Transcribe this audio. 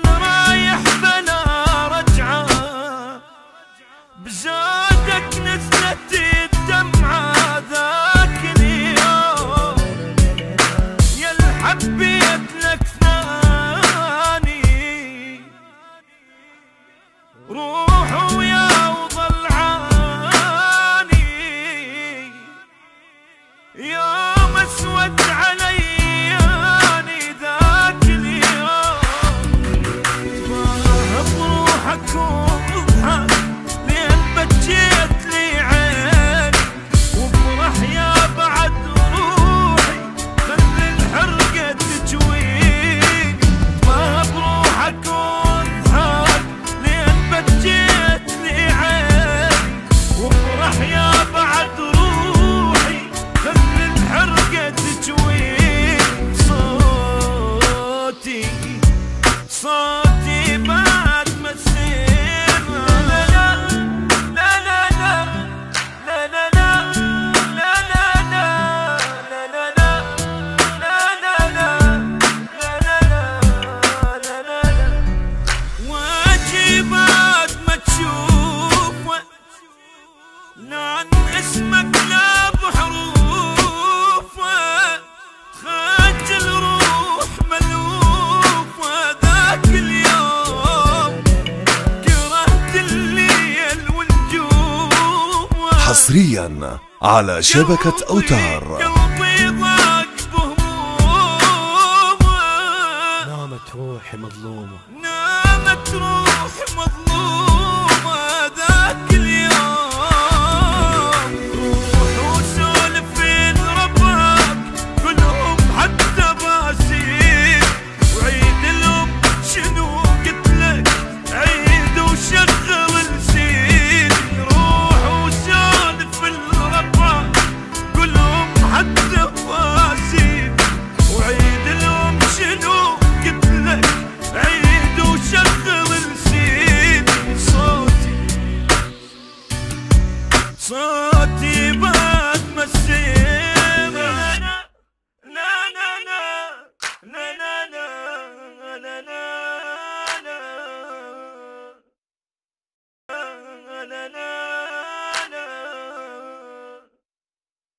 رايح بلا رجعة، بزادك نزلت الدمعة ذاك اليوم، يا الحبيت لك ثاني روح ويا وضلعاني، يوم اسود علياني ذاك اليوم، ما بروحك وضحك لين بجيت لي عيني، وافرح يا بعد روحي خلي الحرقة تجويني، ما بروحك وضحك لين بجيت لي عيني، وافرح يا بعد روحي خلي الحرقة تجويني، صوتي بعد ما تصير لا لا لا لا لا لا لا لا لا لا لا لا لا، واجي بعد ما تشوف لعن اسمك لا بحروف، تخجل روح ملوف، ذاك اليوم كرهت الليل والنجوم، حصريا على شبكة أوتار. قلبي ضاق بهموم، نامت روحي مظلومة، نامت روحي مظلومة ذاك اليوم، روح وسولف في ربك كلهم حتى باسير، وعيد لهم شنو قتلك عيد وشغل السين، روح وسولف في ربك كلهم حتى باسير.